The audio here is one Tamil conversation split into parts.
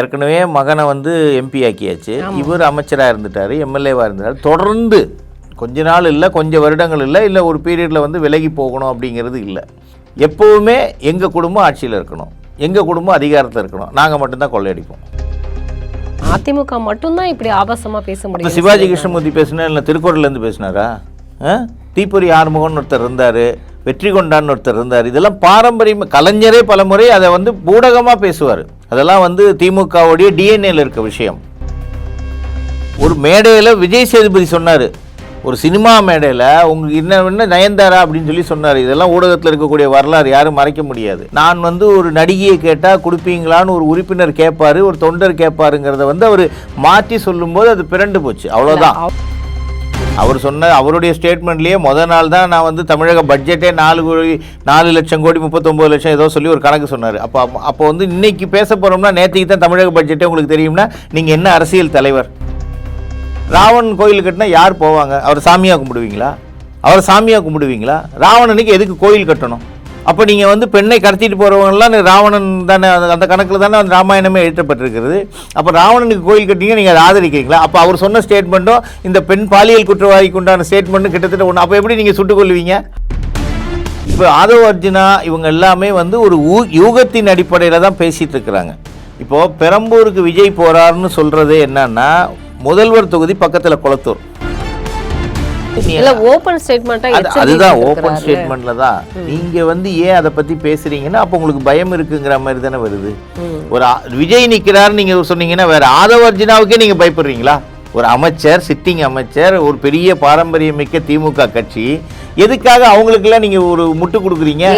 ஏற்கனவே மகனை வந்து எம்பி ஆக்கியாச்சு, இவர் அமைச்சராக இருந்துட்டார், எம்எல்ஏவாக இருந்தார். தொடர்ந்து கொஞ்ச நாள் இல்லை, கொஞ்சம் வருடங்கள் இல்லை ஒரு பீரியடில் வந்து விலகி போகணும் அப்படிங்கிறது இல்லை. எப்போவுமே எங்கள் குடும்பம் ஆட்சியில் இருக்கணும், எங்கள் குடும்பம் அதிகாரத்தில் இருக்கணும், நாங்கள் மட்டும்தான் கொள்ளையடிப்போம். அதிமுக மட்டும்தான் இப்படி ஆபாசமாக பேச முடியும். சிவாஜி கிருஷ்ணமூர்த்தி பேசினா இல்லை திருக்குறள்லேருந்து பேசினாரா? தீப்பொறி ஆறுமுகம்னு ஒருத்தர் இருந்தார், வெற்றி கொண்டான்னு ஒருத்தர் இருந்தார். இதெல்லாம் பாரம்பரியம். கலைஞரே பல முறை அதை வந்து ஊடகமாக பேசுவார். அதெல்லாம் வந்து திமுகவுடைய டிஎன்ஏல இருக்க விஷயம். ஒரு மேடையில் விஜய் சேதுபதி சொன்னார், ஒரு சினிமா மேடையில் உங்களுக்கு என்ன நயன்தாரா அப்படின்னு சொல்லி சொன்னார். இதெல்லாம் ஊடகத்தில் இருக்கக்கூடிய வரலாறு, யாரும் மறைக்க முடியாது. நான் வந்து ஒரு நடிகையை கேட்டால் கொடுப்பீங்களான்னு ஒரு உறுப்பினர் கேட்பார், ஒரு தொண்டர் கேட்பாருங்கிறத வந்து அவர் மாற்றி சொல்லும்போது அது பிறண்டு போச்சு. அவ்வளோதான். அவர் சொன்ன அவருடைய ஸ்டேட்மெண்ட்லேயே முதல் நாள் தான் நான் வந்து தமிழக பட்ஜெட்டே 4 லட்சம் கோடி 39 லட்சம் ஏதோ சொல்லி ஒரு கணக்கு சொன்னார். அப்போ வந்து இன்னைக்கு பேச போகிறோம்னா நேற்றுக்கு தான் தமிழக பட்ஜெட்டே உங்களுக்கு தெரியும்னா நீங்கள் என்ன அரசியல் தலைவர்? ராவணன் கோயில் கட்டினா யார் போவாங்க? அவர் சாமியாக கும்பிடுவீங்களா? அவர் சாமியாக கும்பிடுவீங்களா? ராவணனுக்கு எதுக்கு கோயில் கட்டணும்? அப்போ நீங்கள் வந்து பெண்ணை கடத்திட்டு போகிறவங்கலாம் ராவணன் தானே, அந்த கணக்கில் தானே அந்த ராமாயணமே எழுதப்பட்டிருக்கிறது. அப்போ ராவணனுக்கு கோயில் கட்டிங்க, நீங்கள் அதை ஆதரிக்கிறீங்களா? அப்போ அவர் சொன்ன ஸ்டேட்மெண்ட்டும் இந்த பெண் பாலியல் குற்றவாளிக்கு உண்டான ஸ்டேட்மெண்ட்டும் கிட்டத்தட்ட ஒன்று. அப்போ எப்படி நீங்கள் சுட்டுக் கொள்வீங்க? இப்போ ஆதவ் அர்ஜுனா இவங்க எல்லாமே வந்து ஒரு யூகத்தின் அடிப்படையில் தான் பேசிகிட்டு இருக்கிறாங்க. இப்போது பெரம்பூருக்கு விஜய் போகிறாருன்னு சொல்கிறது என்னன்னா, முதல்வர் தொகுதி பக்கத்தில் குளத்தூர். அதுதான் ஓப்பன் ஸ்டேட்மெண்ட்ல தான். நீங்க வந்து ஏன் அதை பத்தி பேசுறீங்கன்னா அப்ப உங்களுக்கு பயம் இருக்குங்கிற மாதிரி தானே வருது. ஒரு விஜய் நிக்கிறாரு நீங்க சொன்னீங்கன்னா வேற ஆதவ அர்ஜுனாவுக்கே நீங்க பயப்படுறீங்களா? ஒரு அமைச்சர், சிட்டிங் அமைச்சர், ஒரு பெரிய பாரம்பரியம் மிக்க திமுக கட்சி, எதுக்காக அவங்களுக்கு எல்லாம் நீங்க ஒரு முட்டு கொடுக்குறீங்க?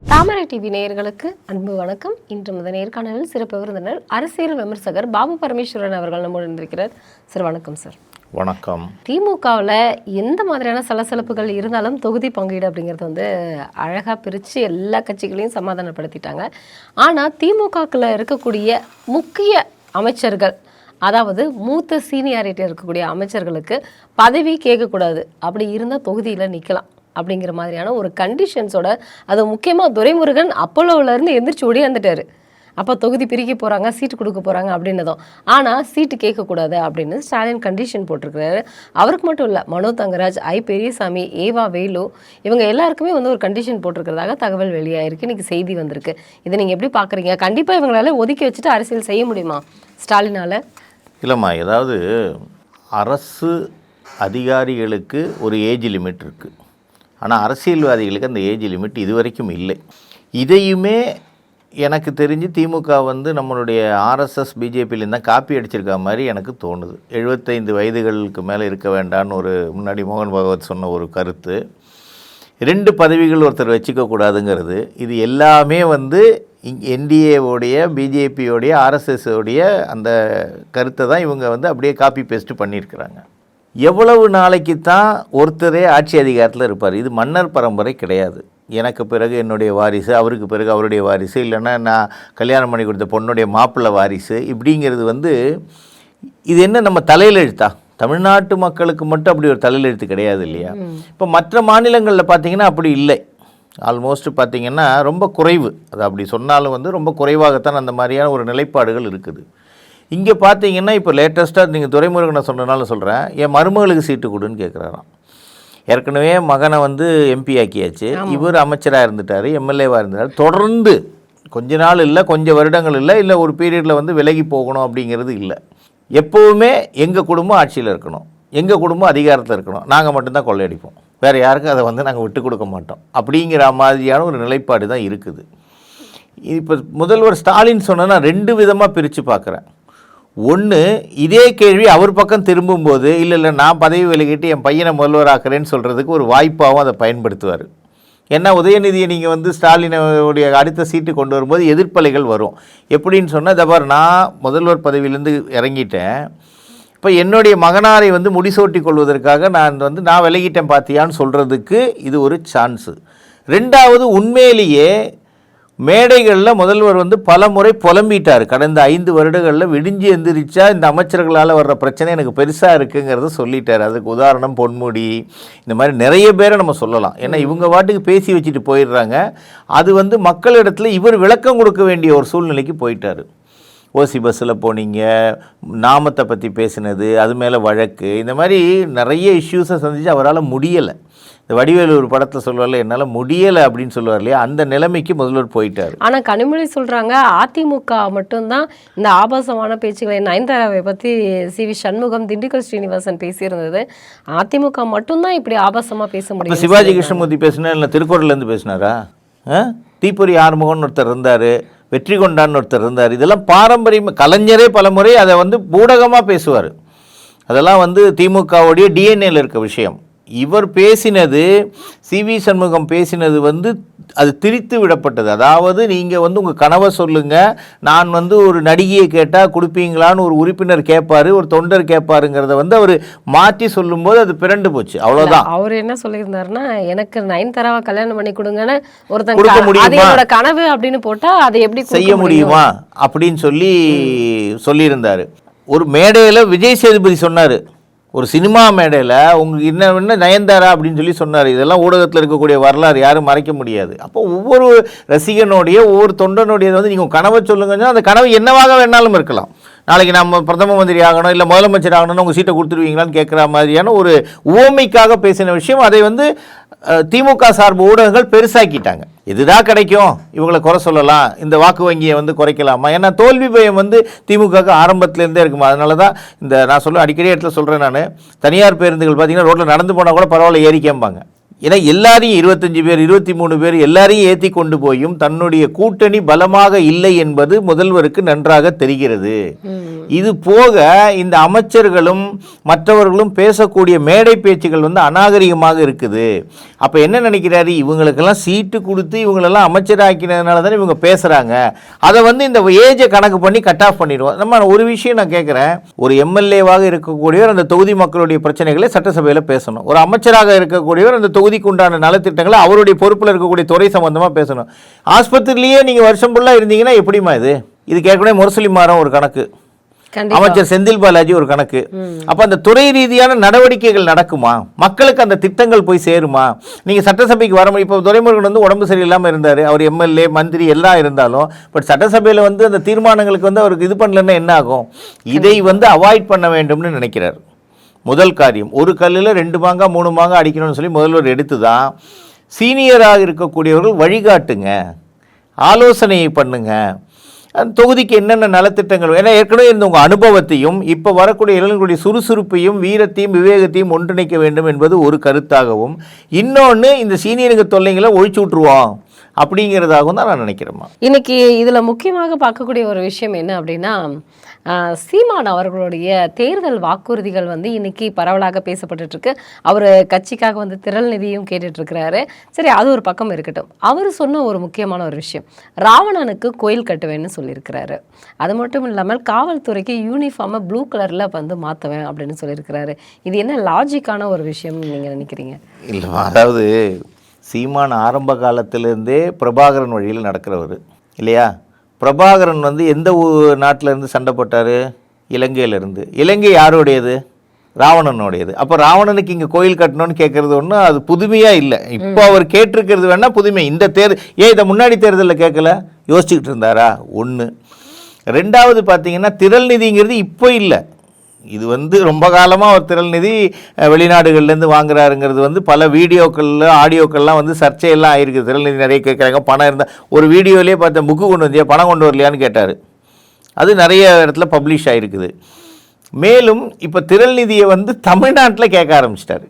தாமரை டிவி நேயர்களுக்கு அன்பு வணக்கம். இன்று முதல் நேர்காணலில் சிறப்பு விருந்தினர் அரசியல் விமர்சகர் பாபு பரமேஸ்வரன் அவர்கள் நம்மோடு இருந்திருக்கிறார். சார் வணக்கம். சார் வணக்கம். திமுகவில் எந்த மாதிரியான சலசலப்புகள் இருந்தாலும் தொகுதி பங்கீடு அப்படிங்கிறது வந்து அழகாக பிரித்து எல்லா கட்சிகளையும் சமாதானப்படுத்திட்டாங்க. ஆனால் திமுகவில் இருக்கக்கூடிய முக்கிய அமைச்சர்கள், அதாவது மூத்த சீனியாரிட்டி இருக்கக்கூடிய அமைச்சர்களுக்கு பதவி கேட்கக்கூடாது, அப்படி இருந்தால் தொகுதியில் நிற்கலாம் அப்படிங்கிற மாதிரியான ஒரு கண்டிஷன்ஸோட, அது முக்கியமாக துரைமுருகன் அப்போலோவிலேருந்து எந்திரிச்சு ஓடியாந்துட்டார். அப்போ தொகுதி பிரிக்க போகிறாங்க, சீட்டு கொடுக்க போகிறாங்க அப்படின்னதும், ஆனால் சீட்டு கேட்கக்கூடாது அப்படின்னு ஸ்டாலின் கண்டிஷன் போட்டிருக்கிறாரு. அவருக்கு மட்டும் இல்லை, மனோ தங்கராஜ், பெரியசாமி, ஏவா வேலு, இவங்க எல்லாருக்குமே வந்து ஒரு கண்டிஷன் போட்டிருக்கிறதாக தகவல் வெளியாயிருக்கு. இன்றைக்கி செய்தி வந்திருக்கு. இதை நீங்கள் எப்படி பார்க்குறீங்க? கண்டிப்பாக இவங்களால ஒதுக்கி வச்சுட்டு அரசியல் செய்ய முடியுமா ஸ்டாலினால்? இல்லைம்மா, ஏதாவது அரசு அதிகாரிகளுக்கு ஒரு ஏஜ் லிமிட் இருக்குது, ஆனால் அரசியல்வாதிகளுக்கு அந்த ஏஜ் லிமிட் இதுவரைக்கும் இல்லை. இதையுமே எனக்கு தெரிஞ்சு திமுக வந்து நம்மளுடைய ஆர்எஸ்எஸ் பிஜேபியிலேருந்து தான் காப்பி அடிச்சிருக்க மாதிரி எனக்கு தோணுது. 75 வயதுகளுக்கு மேலே இருக்க வேண்டான்னு ஒரு முன்னாடி மோகன் பகவத் சொன்ன ஒரு கருத்து, 2 பதவிகள் ஒருத்தர் வச்சுக்கக்கூடாதுங்கிறது, இது எல்லாமே வந்து என்டிஏவோடைய, பிஜேபியோடைய, ஆர்எஸ்எஸோடைய அந்த கருத்தை தான் இவங்க வந்து அப்படியே காப்பி பேஸ்ட்டு பண்ணியிருக்கிறாங்க. எவ்வளவு நாளைக்கு தான் ஒருத்தரே ஆட்சி அதிகாரத்தில் இருப்பார்? இது மன்னர் பரம்பரை கிடையாது. எனக்கு பிறகு என்னுடைய வாரிசு, அவருக்கு பிறகு அவருடைய வாரிசு, இல்லைன்னா நான் கல்யாணம் பண்ணி கொடுத்த பொண்ணுடைய மாப்பிள்ளை வாரிசு, இப்படிங்கிறது வந்து இது என்ன நம்ம தலையில் எழுத்தா? தமிழ்நாட்டு மக்களுக்கு மட்டும் அப்படி ஒரு தலையில் எழுத்து கிடையாது இல்லையா? இப்போ மற்ற மாநிலங்களில் பார்த்திங்கன்னா அப்படி இல்லை. ஆல்மோஸ்ட் பார்த்திங்கன்னா ரொம்ப குறைவு. அது அப்படி சொன்னாலும் வந்து ரொம்ப குறைவாகத்தான் அந்த மாதிரியான ஒரு நிலைப்பாடுகள் இருக்குது. இங்கே பார்த்தீங்கன்னா இப்போ லேட்டஸ்ட்டாக நீங்கள் துரைமுருகனை சொன்னனால சொல்கிறேன், என் மருமகளுக்கு சீட்டு கொடுன்னு கேட்குறாராம். ஏற்கனவே மகனை வந்து எம்பி ஆக்கியாச்சு, இவர் அமைச்சராக இருந்துட்டார், எம்எல்ஏவாக இருந்தார். தொடர்ந்து கொஞ்ச நாள் இல்லை, கொஞ்சம் வருடங்கள் இல்லை ஒரு பீரியடில் வந்து விலகி போகணும் அப்படிங்கிறது இல்லை. எப்போவுமே எங்கள் குடும்பம் ஆட்சியில் இருக்கணும், எங்கள் குடும்பம் அதிகாரத்தில் இருக்கணும், நாங்கள் மட்டும்தான் கொள்ளையடிப்போம், வேறு யாருக்கும் அதை வந்து நாங்கள் விட்டு கொடுக்க மாட்டோம் அப்படிங்கிற மாதிரியான ஒரு நிலைப்பாடு தான் இருக்குது. இப்போ முதல்வர் ஸ்டாலின் சொன்னேன்னா 2 விதமாக பிரித்து பார்க்குறேன். ஒன்று, இதே கேள்வி அவர் பக்கம் திரும்பும்போது இல்லை நான் பதவி விலகிட்டு என் பையனை முதல்வராக்குறேன்னு சொல்கிறதுக்கு ஒரு வாய்ப்பாகவும் அதை பயன்படுத்துவார். ஏன்னா உதயநிதியை நீங்கள் வந்து ஸ்டாலினுடைய அடுத்த சீட்டு கொண்டு வரும்போது எதிர்ப்பலைகள் வரும். எப்படின்னு சொன்னால், தபார் நான் முதல்வர் பதவியிலேருந்து இறங்கிட்டேன், இப்போ என்னுடைய மகனாரை வந்து முடிசூட்டி கொள்வதற்காக நான் விலகிட்டேன் பார்த்தியான்னு சொல்கிறதுக்கு இது ஒரு சான்ஸு. 2வது, உண்மையிலேயே மேடைகளில் முதல்வர் வந்து பல முறை புலம்பிட்டார். கடந்த 5 வருடங்களில் விடிஞ்சு எந்திரிச்சா இந்த அமைச்சர்களால் வர்ற பிரச்சனை எனக்கு பெருசாக இருக்குங்கிறத சொல்லிட்டார். அதுக்கு உதாரணம் பொன்முடி, இந்த மாதிரி நிறைய பேரை நம்ம சொல்லலாம். ஏன்னா இவங்க வாட்டுக்கு பேசி வச்சுட்டு போயிடுறாங்க. அது வந்து மக்களிடத்தில் இவர் விளக்கம் கொடுக்க வேண்டிய ஒரு சூழ்நிலைக்கு போயிட்டார். ஓசி பஸ்ஸில் போனீங்க, நாமத்தை பற்றி பேசினது, அது மேலே வழக்கு, இந்த மாதிரி நிறைய இஷ்யூஸை சந்திச்சு அவரால் முடியலை. இந்த வடிவேலு ஒரு படத்தில் சொல்லுவார்ல, என்னால் முடியலை அப்படின்னு சொல்லுவார் இல்லையா, அந்த நிலைமைக்கு முதல்வர் போயிட்டார். ஆனால் கனிமொழி சொல்கிறாங்க அதிமுக மட்டும்தான் இந்த ஆபாசமான பேச்சுகளை நயன்தாராவை பற்றி சிவி சண்முகம், திண்டுக்கல் ஸ்ரீனிவாசன் பேசியிருந்தது. அதிமுக மட்டும்தான் இப்படி ஆபாசமாக பேச முடியும். சிவாஜி கிருஷ்ணமூர்த்தி பேசினா இல்லை திருக்குறள்லேருந்து பேசினாரா? தீப்பொறி ஆறுமுகம்னு ஒருத்தர் இருந்தார், வெற்றி கொண்டான்னு ஒருத்தர் இருந்தார். இதெல்லாம் பாரம்பரியம். கலைஞரே பல முறை அதை வந்து பூடகமாக பேசுவார். அதெல்லாம் வந்து திமுகவுடைய டிஎன்ஏல இருக்க விஷயம். இவர் பேசினது, சிவி சண்முகம் பேசினது வந்து அது திரித்து விடப்பட்டது. அதாவது நீங்கள் வந்து உங்கள் கனவை சொல்லுங்கள், நான் வந்து ஒரு நடிகையை கேட்டால் கொடுப்பீங்களான்னு ஒரு உறுப்பினர் கேட்பார், ஒரு தொண்டர் கேட்பாருங்கிறத வந்து அவர் மாற்றி சொல்லும்போது அது பிறண்டு போச்சு. அவ்வளோதான். அவர் என்ன சொல்லியிருந்தாருன்னா, எனக்கு நயன்தாராவை கல்யாணம் பண்ணி கொடுங்கன்னு கொடுக்க ஒருத்தங்க முடியுமா, கனவு அப்படின்னு போட்டால் அதை எப்படி செய்ய முடியுமா அப்படின்னு சொல்லியிருந்தார். ஒரு மேடையில் விஜய் சேதுபதி சொன்னார், ஒரு சினிமா மேடையில் உங்களுக்கு என்ன நயன்தாரா அப்படின்னு சொன்னார். இதெல்லாம் ஊடகத்தில் இருக்கக்கூடிய வரலாறு யாரும் மறைக்க முடியாது. அப்போ ஒவ்வொரு ரசிகனுடைய ஒவ்வொரு தொண்டனுடைய வந்து நீங்கள் கனவை சொல்லுங்கன்னா அந்த கனவு என்னவாக வேணாலும் இருக்கலாம். நாளைக்கு நம்ம பிரதம மந்திரி ஆகணும், இல்லை முதலமைச்சர் ஆகணும்னு உங்கள் சீட்டை கொடுத்துருவீங்களான்னு கேட்குற மாதிரியான ஒரு உவமைக்காக பேசின விஷயம். அதை வந்து திமுக சார்பு ஊடகங்கள் பெருசாக்கிட்டாங்க. இதுதான் கிடைக்கும், இவங்களை குறை சொல்லலாம், இந்த வாக்கு வங்கியை வந்து குறைக்கலாமா? ஏன்னா தோல்வி பயம் வந்து திமுகவுக்கு ஆரம்பத்துலேருந்தே இருக்குமா. அதனால தான் இந்த நான் அடிக்கடி இடத்துல சொல்கிறேன், நான் தனியார் பேருந்துகள் பார்த்தீங்கன்னா ரோட்டில் நடந்து போனால் கூட பரவாயில்ல ஏறிக்கம்பாங்க. ஏன்னா எல்லாரையும் 25 பேர் 23 பேர் எல்லாரையும் ஏற்றி கொண்டு போயும் தன்னுடைய கூட்டணி பலமாக இல்லை என்பது முதல்வருக்கு நன்றாக தெரிகிறது. இது போக இந்த அமைச்சர்களும் மற்றவர்களும் பேசக்கூடிய மேடை பேச்சுகள் வந்து அநாகரிகமாக இருக்குது. அப்போ என்ன நினைக்கிறாரு, இவங்களுக்கெல்லாம் சீட்டு கொடுத்து இவங்களெல்லாம் அமைச்சராக்கினதுனால தானே இவங்க பேசுகிறாங்க, அதை வந்து இந்த ஏஜை கணக்கு பண்ணி கட் ஆஃப் பண்ணிடுவோம். நம்ம ஒரு விஷயம் நான் கேட்குறேன், ஒரு எம்எல்ஏவாக இருக்கக்கூடியவர் அந்த தொகுதி மக்களுடைய பிரச்சனைகளை சட்டசபையில் பேசணும். ஒரு அமைச்சராக இருக்கக்கூடியவர் அந்த தொகுதிக்கு உண்டான நலத்திட்டங்களை அவருடைய பொறுப்பில் இருக்கக்கூடிய துறை சம்பந்தமாக பேசணும். ஆஸ்பத்திரியிலேயே நீங்கள் வருஷம் ஃபுல்லாக இருந்தீங்கன்னா எப்படிமா இது கேட்கணும். முரசொலி மாறம் ஒரு கணக்கு, அமைச்சர் செந்தில் பாலாஜி ஒரு கணக்கு. அப்ப அந்த துறை ரீதியான நடவடிக்கைகள் நடக்குமா? மக்களுக்கு அந்த திட்டங்கள் போய் சேருமா? நீங்க சட்டசபைக்கு வர முடியும். இப்போ துரைமுருகன் வந்து உடம்பு சரியில்லாமல் இருந்தார், அவர் எம்எல்ஏ மந்திரி எல்லாம் இருந்தாலும், பட் சட்டசபையில் வந்து அந்த தீர்மானங்களுக்கு வந்து அவருக்கு இது பண்ணலன்னா என்ன ஆகும்? இதை வந்து அவாய்ட் பண்ண வேண்டும்னு நினைக்கிறார். முதல் காரியம், ஒரு கல்லில் 2 மாங்கா 3 மாங்கா அடிக்கணும்னு சொல்லி முதல்வர் எடுத்து தான் சீனியராக இருக்கக்கூடியவர்கள் வழிகாட்டுங்க, ஆலோசனை பண்ணுங்க, அந்த தொகுதிக்கு என்னென்ன நலத்திட்டங்கள். ஏன்னா ஏற்கனவே இருந்த உங்கள் அனுபவத்தையும் இப்போ வரக்கூடிய இளைஞர்களுடைய சுறுசுறுப்பையும் வீரத்தையும் விவேகத்தையும் ஒன்றிணைக்க வேண்டும் என்பது ஒரு கருத்தாகவும், இன்னொன்று இந்த சீனியருங்க தொல்லைங்களை ஒழிச்சு விட்ருவோம் அப்படிங்கிறதாகவும் தான் நான் நினைக்கிறேம்மா. இன்னைக்கு இதில் முக்கியமாக பார்க்கக்கூடிய ஒரு விஷயம் என்ன அப்படின்னா, சீமான் அவர்களுடைய தேர்தல் வாக்குறுதிகள் வந்து இன்னைக்கு பரவலாக பேசப்பட்டு இருக்கு. அவர் கட்சிக்காக வந்து திரள் நிதியும் கேட்டுட்டு இருக்கிறாரு. சரி, அது ஒரு பக்கம் இருக்கட்டும். அவர் சொன்ன ஒரு முக்கியமான ஒரு விஷயம், ராவணனுக்கு கோயில் கட்டுவேன்னு சொல்லியிருக்கிறாரு. அது மட்டும் இல்லாமல் காவல்துறைக்கு யூனிஃபார்மை ப்ளூ கலரில் வந்து மாற்றுவேன் அப்படின்னு சொல்லியிருக்கிறாரு. இது என்ன லாஜிக்கான ஒரு விஷயம்னு நீங்கள் நினைக்கிறீங்க? இல்லை, அதாவது சீமான் ஆரம்ப காலத்திலேருந்தே பிரபாகரன் வழியில் நடக்கிறவர் இல்லையா? பிரபாகரன் வந்து எந்த நாட்டிலேருந்து சண்டை போட்டார்? இலங்கையிலேருந்து. இலங்கை யாருடையது? ராவணனுடையது. அப்போ ராவணனுக்கு இங்கே கோயில் கட்டணும்னு கேட்குறது ஒன்றும் அது புதுமையாக இல்லை. இப்போ அவர் கேட்டிருக்கிறது வேணால் புதுமை. இந்த இதை முன்னாடி தேர்தலில் கேட்கல, யோசிச்சுக்கிட்டு இருந்தாரா? ஒன்று. ரெண்டாவது பார்த்தீங்கன்னா திரள் நிதிங்கிறது இப்போ இல்லை, இது வந்து ரொம்ப காலமாக ஒரு திரள் நிதி வெளிநாடுகள்லேருந்து வாங்குறாருங்கிறது வந்து பல வீடியோக்களில் ஆடியோக்கள்லாம் வந்து சர்ச்சையெல்லாம் ஆகிருக்கு. திரள் நிதி நிறைய கேட்குறாங்க, பணம் இருந்தால். ஒரு வீடியோலேயே பார்த்தேன், புக்கு கொண்டு வந்தியா, பணம் கொண்டு வரலையான்னு கேட்டார். அது நிறைய இடத்துல பப்ளிஷ் ஆகிருக்குது. மேலும் இப்போ திரள் நிதியை வந்து தமிழ்நாட்டில் கேட்க ஆரம்பிச்சிட்டாரு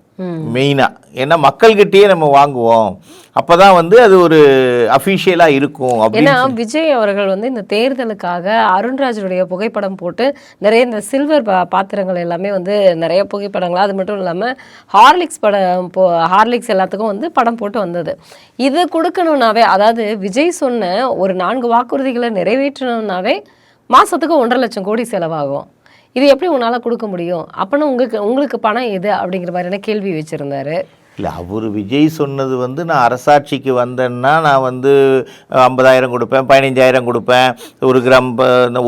மெயினாக. ஏன்னா மக்கள்கிட்டயே நம்ம வாங்குவோம், அப்போ தான் வந்து அது ஒரு அஃபிஷியலாக இருக்கும். ஏன்னா விஜய் அவர்கள் வந்து இந்த தேர்தலுக்காக அருண்ராஜுடைய புகைப்படம் போட்டு நிறைய இந்த சில்வர் பாத்திரங்கள் எல்லாமே வந்து நிறைய புகைப்படங்கள், அது மட்டும் இல்லாமல் ஹார்லிக்ஸ் படம் ஹார்லிக்ஸ் எல்லாத்துக்கும் வந்து படம் போட்டு வந்தது. இது கொடுக்கணுன்னாவே, அதாவது விஜய் சொன்ன ஒரு 4 வாக்குறுதிகளை நிறைவேற்றணுன்னாவே மாதத்துக்கு 1.5 லட்சம் கோடி செலவாகும். இது எப்படி உன்னால் கொடுக்க முடியும்? அப்போனா உங்களுக்கு பணம் எது அப்படிங்கிற மாதிரியான கேள்வி வச்சுருந்தாரு. இல்லை, அவர் விஜய் சொன்னது வந்து நான் அரசாட்சிக்கு வந்தேன்னா நான் வந்து 50,000 கொடுப்பேன், 15,000 கொடுப்பேன், 1 கிராம்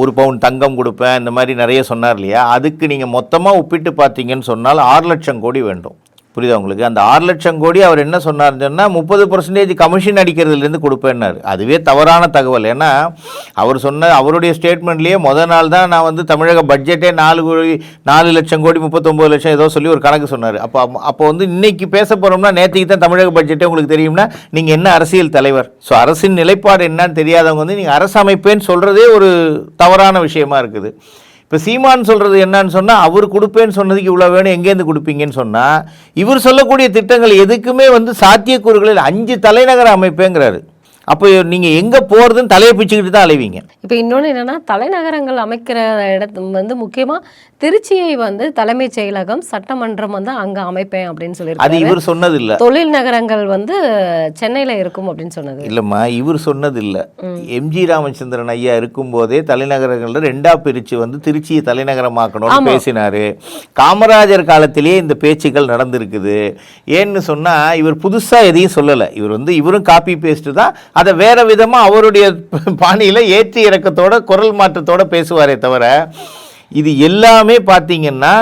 1 பவுன் தங்கம் கொடுப்பேன், இந்த மாதிரி நிறைய சொன்னார் இல்லையா. அதுக்கு நீங்கள் மொத்தமாக ஒப்பிட்டு பார்த்தீங்கன்னு சொன்னால் 6 லட்சம் கோடி வேண்டும். புரியுதா உங்களுக்கு? அந்த 6 லட்சம் கோடி அவர் என்ன சொன்னார்னு சொன்னால் 30% கமிஷன் அடிக்கிறதுலேருந்து கொடுப்பேன்னாரு. அதுவே தவறான தகவல். ஏன்னா அவர் சொன்ன அவருடைய ஸ்டேட்மெண்ட்லேயே முதல் நாள் தான் நான் வந்து தமிழக பட்ஜெட்டே 4 லட்சம் கோடி 39 லட்சம் ஏதோ சொல்லி ஒரு கணக்கு சொன்னார். அப்போ வந்து இன்னைக்கு பேச போகிறோம்னா நேற்றுக்கு தான் தமிழக பட்ஜெட்டே உங்களுக்கு தெரியும்னா நீங்கள் என்ன அரசியல் தலைவர்? ஸோ அரசின் நிலைப்பாடு என்னன்னு தெரியாதவங்க வந்து நீங்கள் அரசு அமைப்பேன்னு சொல்கிறதே ஒரு தவறான விஷயமா இருக்குது. இப்போ சீமான் சொல்கிறது என்னன்னு சொன்னால், அவர் கொடுப்பேன்னு சொன்னதுக்கு இவ்வளோ வேணும், எங்கேருந்து கொடுப்பீங்கன்னு சொன்னால், இவர் சொல்லக்கூடிய திட்டங்கள் எதுக்குமே வந்து சாத்தியக்கூறுகளில் 5 தலைநகர அமைப்பேங்கிறாரு. அப்போ நீங்கள் எங்கே போகிறதுன்னு தலையை பிச்சுக்கிட்டு தான் அலைவீங்க. இப்போ இன்னொன்று என்னென்னா, தலைநகரங்கள் அமைக்கிற இடத்து வந்து முக்கியமாக திருச்சியை வந்து தலைமைச் செயலகம் சட்டமன்றம் வந்து அங்கே அமைப்பேன் அப்படின்னு சொல்லியிருக்காரு. அது இவர் சொன்னது இல்லை. தொழில் நகரங்கள் வந்து சென்னையில் இருக்கும் அப்படின்னு சொன்னது இல்லைம்மா, இவர் சொன்னது இல்லை. எம்ஜி ராமச்சந்திரன் ஐயா இருக்கும்போதே தலைநகரங்களில் 2ஆக பிரித்து வந்து திருச்சியை தலைநகரமாக்கணும்னு பேசினார். காமராஜர் காலத்திலேயே இந்த பேச்சுக்கள் நடந்திருக்குது. ஏன்னு சொன்னால் இவர் புதுசாக எதையும் சொல்லலை. இவர் வந்து இவரும் காப்பி பேஸ்ட்டு தான், அதை வேறு விதமாக அவருடைய பாணியில் ஏற்றி இறக்கத்தோட குரல் மாற்றத்தோடு பேசுவாரே தவிர, இது எல்லாமே பார்த்தீங்கன்னா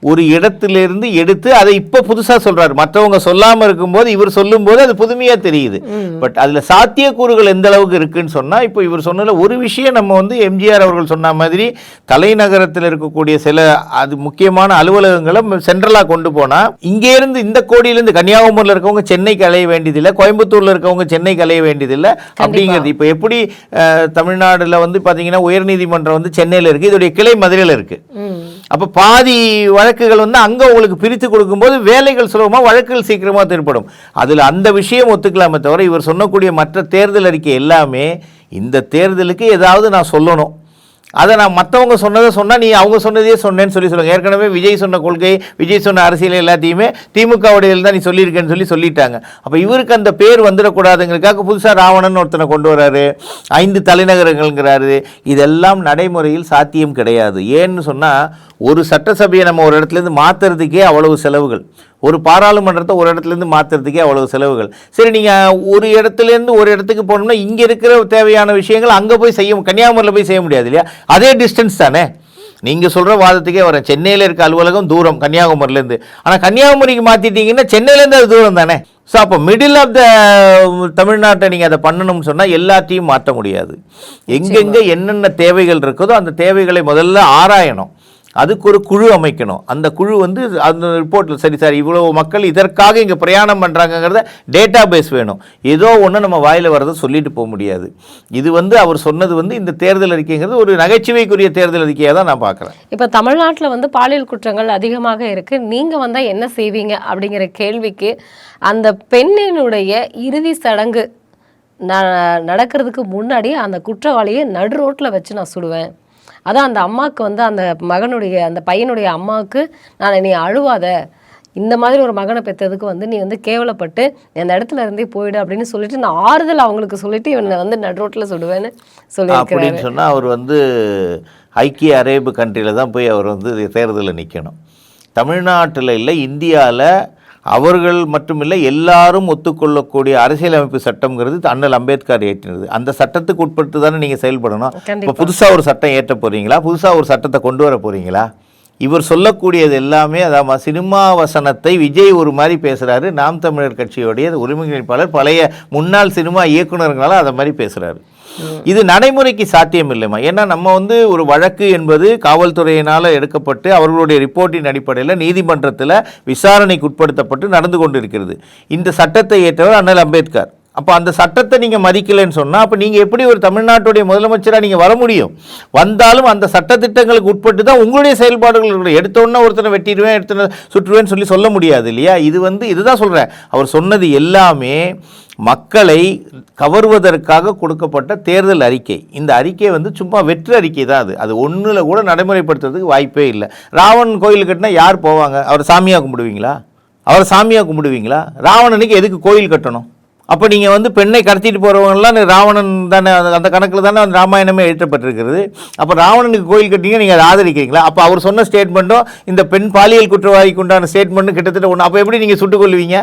ஒரு இடத்திலிருந்து எடுத்து அதை இப்போ புதுசாக சொல்கிறார். மற்றவங்க சொல்லாமல் இருக்கும்போது இவர் சொல்லும்போது அது புதுமையாக தெரியுது. பட் அதில் சாத்தியக்கூறுகள் எந்த அளவுக்கு இருக்குன்னு சொன்னால், இப்போ இவர் சொன்னதில் ஒரு விஷயம் நம்ம வந்து எம்ஜிஆர் அவர்கள் சொன்ன மாதிரி தலைநகரத்தில் இருக்கக்கூடிய சில அது முக்கியமான அலுவலகங்களை சென்ட்ரலாக கொண்டு போனால், இங்கேருந்து இந்த கோடியிலேருந்து கன்னியாகுமரியில் இருக்கவங்க சென்னைக்கு அலைய வேண்டியதில்லை, கோயம்புத்தூரில் இருக்கவங்க சென்னைக்கு அலைய வேண்டியதில்லை அப்படிங்கிறது. இப்போ எப்படி தமிழ்நாட்டில் வந்து பார்த்தீங்கன்னா உயர்நீதிமன்றம் வந்து சென்னையில் இருக்குது, இதோடைய கிளை மதுரையில் இருக்குது. அப்போ பாதி வழக்குகள் வந்து அங்கே உங்களுக்கு பிரித்து கொடுக்கும்போது வேலைகள் சுலபமாக, வழக்குகள் சீக்கிரமாக திருப்படும். அதில் அந்த விஷயம் ஒத்துக்கலாமே தவிர, இவர் சொன்னக்கூடிய மற்ற தேர்தல் அறிக்கை எல்லாமே இந்த தேர்தலுக்கு ஏதாவது நான் சொல்லணும், அதை நான் மற்றவங்க சொன்னதை சொன்னால் நீ அவங்க சொன்னதையே சொன்னேன்னு சொல்லுவாங்க. ஏற்கனவே விஜய் சொன்ன கொள்கை, விஜய் சொன்ன அரசியல் எல்லாத்தையுமே திமுகவுடையில் தான் நீ சொல்லியிருக்கேன்னு சொல்லிட்டாங்க. அப்போ இவருக்கு அந்த பேர் வந்துடக்கூடாதுங்கிறதுக்காக புதுசாக ராவணன் ஒருத்தனை கொண்டு வராரு, 5 தலைநகரங்கள்ங்கிறாரு. இதெல்லாம் நடைமுறையில் சாத்தியம் கிடையாது. ஏன்னு சொன்னால், ஒரு சட்டசபையை நம்ம ஒரு இடத்துலேருந்து மாற்றுறதுக்கே அவ்வளவு செலவுகள், ஒரு பாராளுமன்றத்தை ஒரு இடத்துலேருந்து மாற்றுறதுக்கே அவ்வளவு செலவுகள். சரி, நீங்கள் ஒரு இடத்துலேருந்து ஒரு இடத்துக்கு போனோம்னா இங்கே இருக்கிற தேவையான விஷயங்கள் அங்கே போய் கன்னியாகுமரியில் போய் செய்ய முடியாது இல்லையா? அதே டிஸ்டன்ஸ் தானே. நீங்கள் சொல்கிற வாதத்துக்கே வரேன். சென்னையில் இருக்க அலுவலகம் தூரம் கன்னியாகுமரியிலேருந்து, ஆனால் கன்னியாகுமரிக்கு மாற்றிட்டீங்கன்னா சென்னையிலேருந்து அது தூரம் தானே. ஸோ அப்போ மிடில் ஆஃப் த தமிழ்நாட்டை நீங்கள் அதை பண்ணணும்னு சொன்னால் எல்லாத்தையும் மாற்ற முடியாது. எங்கெங்கே என்னென்ன தேவைகள் இருக்குதோ அந்த தேவைகளை முதல்ல ஆராயணும், அதுக்கு ஒரு குழு அமைக்கணும். அந்த குழு வந்து அந்த ரிப்போர்ட்டில் சரி சார் இவ்வளோ மக்கள் இதற்காக இங்கே பிரயாணம் பண்ணுறாங்கிறத டேட்டா பேஸ் வேணும். ஏதோ ஒன்று நம்ம வாயில் வரதை சொல்லிட்டு போக முடியாது. இது வந்து அவர் சொன்னது வந்து இந்த தேர்தல் அறிக்கைங்கிறது ஒரு நகைச்சுவைக்குரிய தேர்தல் அறிக்கையாக தான் நான் பார்க்குறேன். இப்போ தமிழ்நாட்டில் வந்து பாலியல் குற்றங்கள் அதிகமாக இருக்குது, நீங்கள் வந்தால் என்ன செய்வீங்க அப்படிங்கிற கேள்விக்கு, அந்த பெண்ணினுடைய இறுதி சடங்கு நடக்கிறதுக்கு முன்னாடி அந்த குற்றவாளியை நடு ரோட்டில் வச்சு நான் சுடுவேன். அதான் அந்த அம்மாவுக்கு வந்து அந்த மகனுடைய அந்த பையனுடைய அம்மாவுக்கு, நான் நீ அழுவாத, இந்த மாதிரி ஒரு மகனை பெற்றதுக்கு வந்து நீ வந்து கேவலப்பட்டு அந்த இடத்துல இருந்தே போயிடு அப்படின்னு சொல்லிட்டு நான் ஆறுதல் அவங்களுக்கு சொல்லிட்டு இவனை வந்து நடு ரோட்டில் சுடுவேன்னு சொல்லியிருக்கிறேன் அப்படின்னு சொன்னால், அவர் வந்து ஐக்கிய அரேபு கண்ட்ரியில் தான் போய் அவர் வந்து தேர்தலில் நிற்கணும். தமிழ்நாட்டில் இல்லை, இந்தியாவில் அவர்கள் மட்டுமில்லை எல்லாரும் ஒத்துக்கொள்ளக்கூடிய அரசியலமைப்பு சட்டம்ங்கிறது அண்ணல் அம்பேத்கர் ஏற்றினது. அந்த சட்டத்துக்கு உட்பட்டு தானே நீங்கள் செயல்படணும். இப்போ புதுசாக ஒரு சட்டம் ஏற்ற போகிறீங்களா? புதுசாக ஒரு சட்டத்தை கொண்டு வர போகிறீங்களா? இவர் சொல்லக்கூடியது எல்லாமே, அதாவது சினிமா வசனத்தை விஜய் ஒரு மாதிரி பேசுகிறாரு, நாம் தமிழர் கட்சியோடைய ஒருங்கிணைப்பாளர் பழைய முன்னாள் சினிமா இயக்குநர்களால் அதை மாதிரி பேசுகிறாரு. இது நடைமுறைக்கு சாத்தியம் இல்லைம்மா. ஏன்னா நம்ம வந்து ஒரு வழக்கு என்பது காவல்துறையினால் எடுக்கப்பட்டு அவர்களுடைய ரிப்போர்ட்டின் அடிப்படையில் நீதிமன்றத்தில் விசாரணைக்கு உட்படுத்தப்பட்டு நடந்து கொண்டு இருக்கிறது. இந்த சட்டத்தை ஏற்றவர் அண்ணல் அம்பேத்கர். அப்போ அந்த சட்டத்தை நீங்கள் மதிக்கலைன்னு சொன்னால், அப்போ நீங்கள் எப்படி ஒரு தமிழ்நாட்டுடைய முதலமைச்சராக நீங்கள் வர முடியும்? வந்தாலும் அந்த சட்டத்திட்டங்களுக்கு உட்பட்டு தான் உங்களுடைய செயல்பாடுகள். எடுத்தோன்னா ஒருத்தனை வெட்டிடுவேன், எடுத்தனை சுற்றுவேன்னு சொல்ல முடியாது இல்லையா? இதுதான் சொல்கிறேன். அவர் சொன்னது எல்லாமே மக்களை கவர்வதற்காக கொடுக்கப்பட்ட தேர்தல் அறிக்கை. இந்த அறிக்கை வந்து சும்மா வெற்று அறிக்கை தான். அது ஒன்றில் கூட நடைமுறைப்படுத்துறதுக்கு வாய்ப்பே இல்லை. ராவணன் கோயில் கட்டினா யார் போவாங்க? அவர் சாமியாக கும்பிடுவீங்களா? ராவணனுக்கு எதுக்கு கோயில் கட்டணும்? அப்போ நீங்கள் வந்து பெண்ணை கடத்திட்டு போகிறவங்கலாம் ராவணன் தானே, அந்த கணக்கில் தானே அந்த ராமாயணமே எழுதப்பட்டிருக்கிறது. அப்போ ராவணனுக்கு கோயில் கட்டிங்க, நீங்கள் அதை ஆதரிக்கிறீங்களா? அப்போ அவர் சொன்ன ஸ்டேட்மெண்ட்டும் இந்த பெண் பாலியல் குற்றவாளிக்கு உண்டான ஸ்டேட்மெண்ட்டும் கிட்டத்தட்ட ஒன்று. அப்போ எப்படி நீங்கள் சுட்டுக் கொள்வீங்க?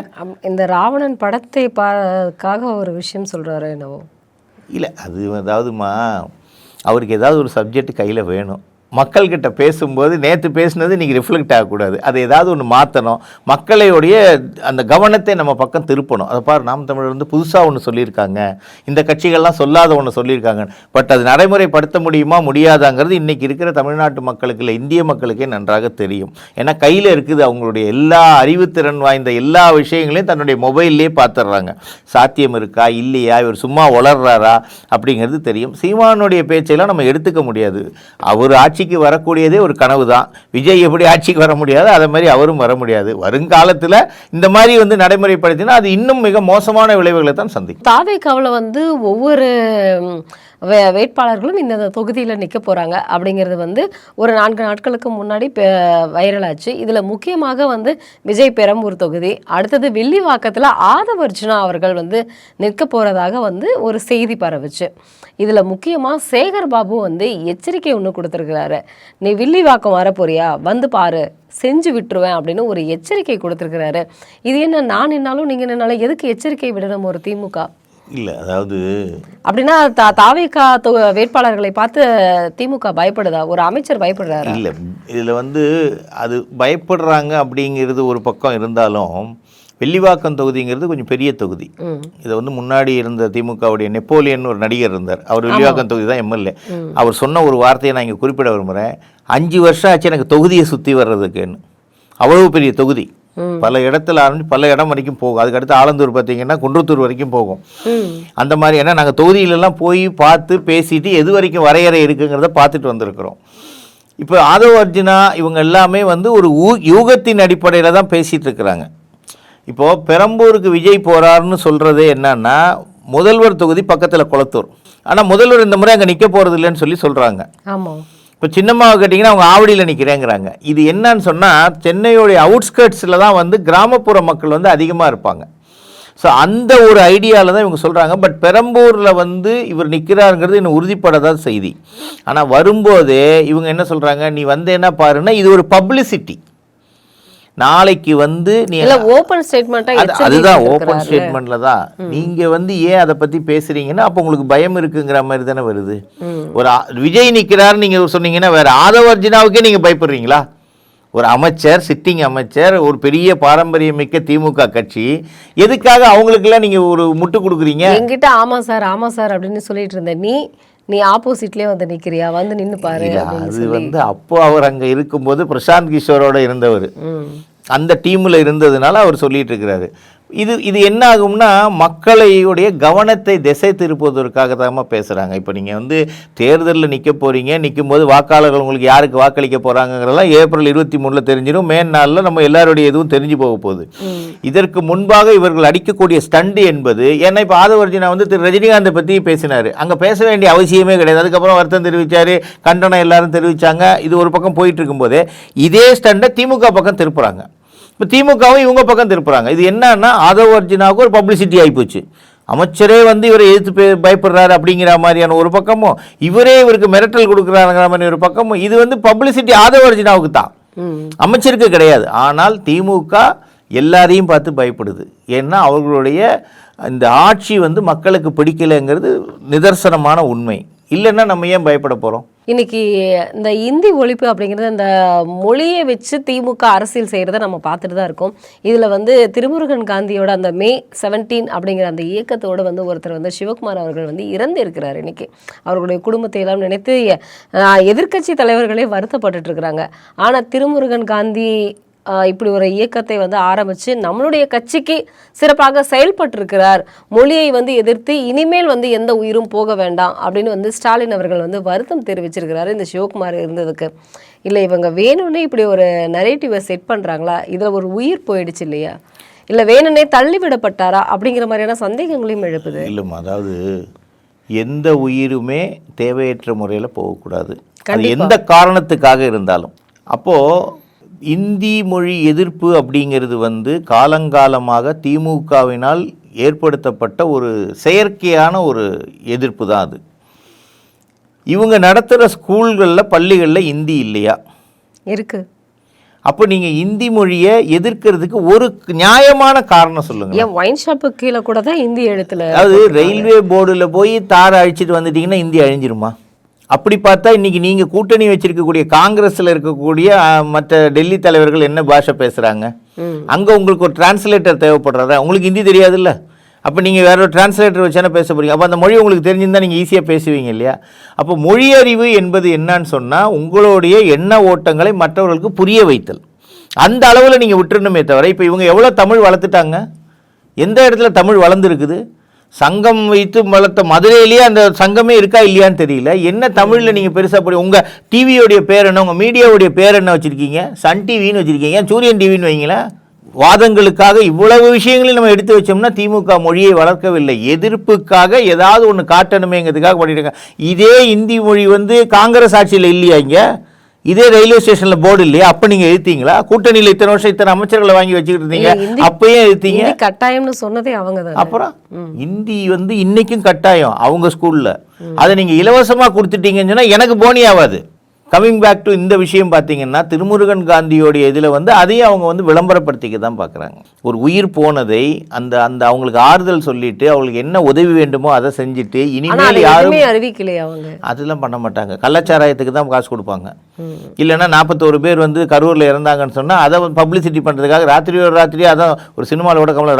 இந்த ராவணன் படத்தை காக ஒரு விஷயம் சொல்கிறாரு என்னவோ இல்லை, அது அதாவதுமா அவருக்கு ஏதாவது ஒரு சப்ஜெக்ட் கையில் வேணும். மக்கள்கிட்ட பேசும்போது நேற்று பேசுனது இன்றைக்கி ரிஃப்ளெக்ட் ஆகக்கூடாது. அதை ஏதாவது ஒன்று மாற்றணும். மக்களுடைய அந்த கவனத்தை நம்ம பக்கம் திருப்பணும். அதை பாரு, நாம் தமிழர் வந்து புதுசாக ஒன்று சொல்லியிருக்காங்க, இந்த கட்சிகள்லாம் சொல்லாத ஒன்று சொல்லியிருக்காங்க. பட் அது நடைமுறைப்படுத்த முடியுமா முடியாதாங்கிறது இன்றைக்கி இருக்கிற தமிழ்நாட்டு மக்களுக்கு இல்லை, இந்திய மக்களுக்கே நன்றாக தெரியும். ஏன்னா கையில் இருக்குது, அவங்களுடைய எல்லா அறிவுத்திறன் வாய்ந்த எல்லா விஷயங்களையும் தன்னுடைய மொபைல்லே பார்த்துடுறாங்க. சாத்தியம் இருக்கா இல்லையா, இவர் சும்மா வளர்றாரா அப்படிங்கிறது தெரியும். சீமானுடைய பேச்சையெல்லாம் நம்ம எடுத்துக்க முடியாது. அவர் ஆட்சிக்கு வரக்கூடியதே ஒரு கனவு தான். விஜய் எப்படி ஆட்சிக்கு வர முடியாது, அதை மாதிரி அவரும் வர முடியாது. வருங்காலத்தில் இந்த மாதிரி வந்து நடைமுறைப்படுத்தினா அது இன்னும் மிக மோசமான விளைவுகளை தான் சந்திக்கும். தாவேக்காவில் வந்து ஒவ்வொரு வேட்பாளர்களும் இந்த தொகுதியில் நிற்க போகிறாங்க அப்படிங்கிறது வந்து ஒரு 4 நாட்களுக்கு முன்னாடி வைரலாச்சு. இதில் முக்கியமாக வந்து விஜய் பெரம்பூர் தொகுதி, அடுத்தது வில்லிவாக்கத்தில் ஆதவர்ஜுனா அவர்கள் வந்து நிற்க போகிறதாக வந்து ஒரு செய்தி பரவுச்சு. இதில் முக்கியமாக சேகர் பாபு வந்து எச்சரிக்கை ஒன்று கொடுத்துருக்கிறாரு. நீ வில்லிவாக்கம் வர போறியா, வந்து பாரு, செஞ்சு விட்டுருவேன் அப்படின்னு ஒரு எச்சரிக்கை கொடுத்துருக்கிறாரு. இது என்ன, நான் நின்னாலும் நீங்கள் நின்னாலும் எதுக்கு எச்சரிக்கை விடணும் ஒரு திமுக? இல்லை, அதாவது அப்படின்னா தாவேகா வேட்பாளர்களை பார்த்து திமுக பயப்படுதா? ஒரு அமைச்சர் பயப்படுறாரு? இல்லை, இதில் வந்து அது பயப்படுறாங்க அப்படிங்கிறது ஒரு பக்கம் இருந்தாலும், வெள்ளிவாக்கம் தொகுதிங்கிறது கொஞ்சம் பெரிய தொகுதி. இதை வந்து முன்னாடி இருந்த திமுகவுடைய நெப்போலியன் ஒரு நடிகர் இருந்தார், அவர் வெள்ளிவாக்கம் தொகுதி தான் எம்எல்ஏ. அவர் சொன்ன ஒரு வார்த்தையை நான் இங்கே குறிப்பிட விரும்புகிறேன். 5 வருஷம் ஆச்சு எனக்கு தொகுதியை சுற்றி வர்றதுக்குன்னு. அவ்வளவு பெரிய தொகுதி, பல இடத்துல ஆரம்பிச்சு பல இடம் வரைக்கும் போகும். அதுக்கடுத்து ஆலந்தூர் பார்த்தீங்கன்னா குன்றத்தூர் வரைக்கும் போகும். அந்த மாதிரி ஏன்னா நாங்கள் தொகுதியிலெல்லாம் போய் பார்த்து பேசிட்டு எது வரைக்கும் வரையறை இருக்குங்கிறத பார்த்துட்டு வந்திருக்கிறோம். இப்போ ஆதவ அர்ஜுனா இவங்க எல்லாமே வந்து ஒரு யூகத்தின் அடிப்படையில் தான் பேசிகிட்டு இருக்கிறாங்க. இப்போது பெரம்பூருக்கு விஜய் போகிறாருன்னு சொல்கிறதே என்னன்னா, முதல்வர் தொகுதி பக்கத்தில் குளத்தூர், ஆனால் முதல்வர் இந்த முறை அங்கே நிற்க போகிறது இல்லைன்னு சொல்லி சொல்கிறாங்க. ஆமாம். இப்போ சின்னம்மாவை கேட்டிங்கன்னா அவங்க ஆவடியில் நிற்கிறேங்கிறாங்க. இது என்னன்னு சொன்னால், சென்னையோடைய அவுட்ஸ்கர்ட்ஸில் தான் வந்து கிராமப்புற மக்கள் வந்து அதிகமாக இருப்பாங்க. ஸோ அந்த ஒரு ஐடியாவில் தான் இவங்க சொல்கிறாங்க. பட் பெரம்பூரில் வந்து இவர் நிற்கிறாருங்கிறது இன்னும் உறுதிப்படாத செய்தி. ஆனால் வரும்போதே இவங்க என்ன சொல்கிறாங்க, நீ வந்து என்ன பாருன்னா இது ஒரு பப்ளிசிட்டி. நாளைக்கு வந்து நீ ஓப்பன் ஸ்டேட்மெண்ட்டா, அதுதான் ஓப்பன் ஸ்டேட்மெண்ட்ல தான் நீங்க வந்து ஏன் அதை பத்தி பேசுறீங்கன்னா அப்போ உங்களுக்கு பயம் இருக்குங்கிற மாதிரி தானே வருது. ஒரு விஜய் நிற்கிறாரு நீங்க சொன்னீங்கன்னா வேற ஆதவ அர்ஜுனாவுக்கே நீங்க பயப்படுறீங்களா? ஒரு அமைச்சர், சிட்டிங் அமைச்சர், ஒரு பெரிய பாரம்பரியமிக்க திமுக கட்சி, எதுக்காக அவங்களுக்கெல்லாம் நீங்க ஒரு முட்டு கொடுக்குறீங்க? என்கிட்ட ஆமா சார் அப்படின்னு சொல்லிட்டு இருந்தேன். நீ ஆப்போசிட்லேயே வந்து நிற்கிறியா, வந்து நின்று பாரு. அது வந்து அப்போ அவர் அங்கே இருக்கும்போது பிரசாந்த் கிஷோரோட இருந்தவர், அந்த டீமில் இருந்ததுனால அவர் சொல்லிட்டு இருக்கிறாரு. இது என்ன ஆகும்னா மக்களுடைய கவனத்தை திசை திருப்புவதற்காக தான் பேசுகிறாங்க. இப்போ நீங்கள் வந்து தேர்தலில் நிற்க போகிறீங்க, நிற்கும்போது வாக்காளர்கள் உங்களுக்கு யாருக்கு வாக்களிக்க போகிறாங்கிறதெல்லாம் ஏப்ரல் 23 தெரிஞ்சிடும். மே நாளில் நம்ம எல்லாருடைய எதுவும் தெரிஞ்சு போக போகுது. இதற்கு முன்பாக இவர்கள் அடிக்கக்கூடிய ஸ்டண்டு என்பது, ஏன்னா இப்போ ஆதவர்ஜுனா வந்து திரு ரஜினிகாந்தை பற்றி பேசினார், அங்கே பேச வேண்டிய அவசியமே கிடையாது. அதுக்கப்புறம் வருத்தம் தெரிவித்தார், கண்டனம் எல்லாரும் தெரிவித்தாங்க. இது ஒரு பக்கம் போயிட்டு இருக்கும்போதே இதே ஸ்டண்டை திமுக பக்கம் திருப்புறாங்க. இப்போ திமுகவும் இவங்க பக்கம் திருப்புறாங்க. இது என்னன்னா ஆதவ அர்ஜுனாவுக்கு ஒரு பப்ளிசிட்டி ஆகிப்போச்சு. அமைச்சரே வந்து இவரை எதிர்த்து பயப்படுறாரு அப்படிங்கிற மாதிரியான ஒரு பக்கமும், இவரே இவருக்கு மிரட்டல் கொடுக்குறாங்கிற மாதிரி ஒரு பக்கமும். இது வந்து பப்ளிசிட்டி ஆதவ அர்ஜுனாவுக்கு தான், அமைச்சருக்கு கிடையாது. ஆனால் திமுக எல்லாரையும் பார்த்து பயப்படுது. ஏன்னா அவர்களுடைய இந்த ஆட்சி வந்து மக்களுக்கு பிடிக்கலைங்கிறது நிதர்சனமான உண்மை. இல்லைன்னா நம்ம ஏன் பயப்பட போகிறோம்? இன்னைக்கு இந்த இந்தி ஒழிப்பு அப்படிங்கிறது, இந்த மொழியை வச்சு திமுக அரசியல் செய்கிறத நம்ம பார்த்துட்டு தான் இருக்கோம். இதில் வந்து திருமுருகன் காந்தியோட அந்த மே 17 அப்படிங்கிற அந்த இயக்கத்தோடு வந்து ஒருத்தர் வந்து சிவகுமார் அவர்கள் வந்து இறந்து இருக்கிறார். இன்னைக்கு அவர்களுடைய குடும்பத்தை எல்லாம் நினைத்து எதிர்க்கட்சி தலைவர்களே வருத்தப்பட்டு இருக்கிறாங்க. ஆனால் திருமுருகன் காந்தி இப்படி ஒரு இயக்கத்தை வந்து ஆரம்பித்து நம்மளுடைய கட்சிக்கு சிறப்பாக செயல்பட்டிருக்கிறார். மொழியை வந்து எதிர்த்து இனிமேல் வந்து எந்த உயிரும் போக வேண்டாம் அப்படின்னு வந்து ஸ்டாலின் அவர்கள் வந்து வருத்தம் தெரிவிச்சிருக்கிறாரு இந்த சிவகுமார் இருந்ததுக்கு. இல்லை இவங்க வேணும்னே இப்படி ஒரு நரேட்டிவை செட் பண்ணுறாங்களா? இதில் ஒரு உயிர் போயிடுச்சு இல்லையா, இல்லை வேணும்னே தள்ளிவிடப்பட்டாரா அப்படிங்கிற மாதிரியான சந்தேகங்களையும் எழுப்புது. இல்லைம்மா, அதாவது எந்த உயிருமே தேவையற்ற முறையில் போகக்கூடாது, அது எந்த காரணத்துக்காக இருந்தாலும். அப்போது இந்தி மொழி எதிர்ப்பு அப்படிங்கிறது வந்து காலங்காலமாக திமுகவினால் ஏற்படுத்தப்பட்ட ஒரு செயற்கையான ஒரு எதிர்ப்பு தான் அது. இவங்க நடத்துகிற ஸ்கூல்களில் பள்ளிகளில் இந்தி இல்லையா? இருக்கு. அப்போ நீங்கள் இந்தி மொழியை எதிர்க்கிறதுக்கு ஒரு நியாயமான காரணம் சொல்லுங்கள். ஏன் ஒயின் ஷாப்பு கீழே கூட தான் இந்தி எழுத்துல, அதாவது ரயில்வே போர்டில் போய் தாரை அழிச்சிட்டு வந்துட்டீங்கன்னா இந்தி அழிஞ்சிருமா? அப்படி பார்த்தா இன்றைக்கி நீங்கள் கூட்டணி வச்சிருக்கக்கூடிய காங்கிரஸில் இருக்கக்கூடிய மற்ற டெல்லி தலைவர்கள் என்ன பாஷை பேசுகிறாங்க? அங்கே உங்களுக்கு ஒரு டிரான்ஸ்லேட்டர் தேவைப்படுறதா? உங்களுக்கு ஹிந்தி தெரியாதுல்ல? அப்போ நீங்கள் வேற ஒரு டிரான்ஸ்லேட்டர் வச்சானே பேச போகிறீங்க. அப்போ அந்த மொழி உங்களுக்கு தெரிஞ்சிருந்தால் நீங்கள் ஈஸியாக பேசுவீங்க இல்லையா? அப்போ மொழி அறிவு என்பது என்னன்னு சொன்னால் உங்களுடைய எண்ண ஓட்டங்களை மற்றவர்களுக்கு புரிய வைத்தல். அந்த அளவில் நீங்கள் விட்டுருணுமே தவிர, இப்போ இவங்க எவ்வளோ தமிழ் வளர்த்துட்டாங்க? எந்த இடத்துல தமிழ் வளர்ந்துருக்குது? சங்கம் வைத்து வளர்த்த மதுரையிலேயே அந்த சங்கமே இருக்கா இல்லையான்னு தெரியல. என்ன தமிழில் நீங்கள் பெருசாக போய் உங்கள் டிவியோடைய பேர் என்ன, உங்கள் மீடியாவுடைய பேர் என்ன வச்சுருக்கீங்க? சன் டிவின்னு வச்சுருக்கீங்க, சூரியன் டிவின்னு வைங்களேன். வாதங்களுக்காக இவ்வளவு விஷயங்களையும் நம்ம எடுத்து வச்சோம்னா திமுக மொழியை வளர்க்கவில்லை, எதிர்ப்புக்காக ஏதாவது ஒன்று காட்டணுமேங்கிறதுக்காக பண்ணிட்டாங்க. இதே இந்தி மொழி காங்கிரஸ் ஆட்சியில் இல்லையா? இங்கே இதே ரயில்வே ஸ்டேஷனில் போர்டு இல்லையா? அப்போ நீங்கள் எழுத்தீங்களா? கூட்டணியில் இத்தனை வருஷம் இத்தனை அமைச்சர்களை வாங்கி வச்சுக்கிட்டு இருந்தீங்க, அப்பயே எழுத்தீங்க. கட்டாயம்னு சொன்னதே அவங்க தான். அப்புறம் இந்தி இன்னைக்கும் கட்டாயம் அவங்க ஸ்கூலில். அதை நீங்கள் இலவசமாக கொடுத்துட்டீங்கன்னு சொன்னால் எனக்கு போனி ஆகாது. கம்மிங் பேக் டு இந்த விஷயம் பார்த்தீங்கன்னா, திருமுருகன் காந்தியோடைய இதில் அதையும் அவங்க விளம்பரப்படுத்திக்க தான் பார்க்குறாங்க. ஒரு உயிர் போனதை அந்த அந்த அவங்களுக்கு ஆறுதல் சொல்லிட்டு அவங்களுக்கு என்ன உதவி வேண்டுமோ அதை செஞ்சுட்டு இனிமேல் யாருமே அறிவிக்கலையா? அவங்க அதெல்லாம் பண்ண மாட்டாங்க. கள்ளச்சாராயத்துக்கு தான் காசு கொடுப்பாங்க. இல்லைன்னா 41 பேர் கரூரில் இறந்தாங்கன்னு சொன்னால் அதை பப்ளிசிட்டி பண்ணுறதுக்காக ராத்திரி அதான் ஒரு சினிமாவில் கூட கமல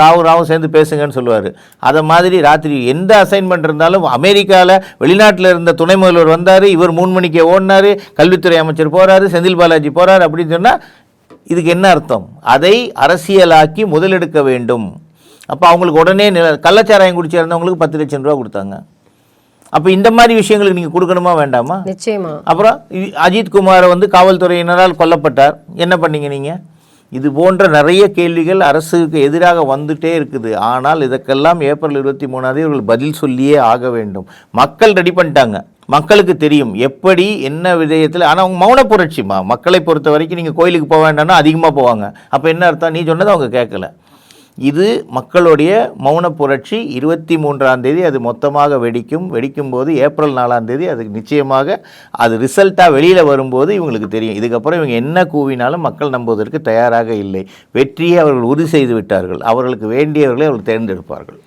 ராவும் சேர்ந்து பேசுங்கன்னு சொல்லுவார். அதை மாதிரி ராத்திரி எந்த அசைன்மெண்ட் இருந்தாலும் அமெரிக்காவில் வெளிநாட்டில் இருந்த துணை முதல்வர் வந்தார், இவர் 3 மணிக்கு ஓடினாரு, கல்வித்துறை அமைச்சர் போறாரு, செந்தில் பாலாஜி போறாரு அப்படின்னு சொன்னா இதுக்கு என்ன அர்த்தம்? அதை அரசியலாக்கி முதலெடுக்க வேண்டும். அப்போ அவங்களுக்கு உடனே கள்ளச்சாராயம் குடிச்சு இருந்தவங்களுக்கு 10 லட்சம் ரூபா கொடுத்தாங்க. அப்போ இந்த மாதிரி விஷயங்களுக்கு நீங்கள் கொடுக்கணுமா வேண்டாமா? நிச்சயமா. அப்புறம் அஜித் குமாரை காவல்துறையினரால் கொல்லப்பட்டார், என்ன பண்ணீங்க நீங்கள்? இது போன்ற நிறைய கேள்விகள் அரசுக்கு எதிராக வந்துட்டே இருக்குது. ஆனால் இதற்கெல்லாம் ஏப்ரல் 23 இவர்கள் பதில் சொல்லியே ஆக வேண்டும். மக்கள் ரெடி பண்ணிட்டாங்க, மக்களுக்கு தெரியும் எப்படி என்ன விதயத்தில். ஆனால் அவங்க மௌன புரட்சிமா, மக்களை பொறுத்த வரைக்கும் நீங்கள் கோயிலுக்கு போக வேண்டாம்னா அதிகமாக போவாங்க. அப்போ என்ன அர்த்தம்? நீ சொன்னதை அவங்க கேட்கல. இது மக்களுடைய மௌன புரட்சி. 23 அது மொத்தமாக வெடிக்கும் போது ஏப்ரல் 4 அதுக்கு நிச்சயமாக அது ரிசல்ட்டாக வெளியில் வரும்போது இவங்களுக்கு தெரியும். இதுக்கப்புறம் இவங்க என்ன கூவினாலும் மக்கள் நம்புவதற்கு தயாராக இல்லை. வெற்றியை அவர்கள் உறுதி செய்து விட்டார்கள். அவர்களுக்கு வேண்டியவர்களை அவர்கள் தேர்ந்தெடுப்பார்கள்.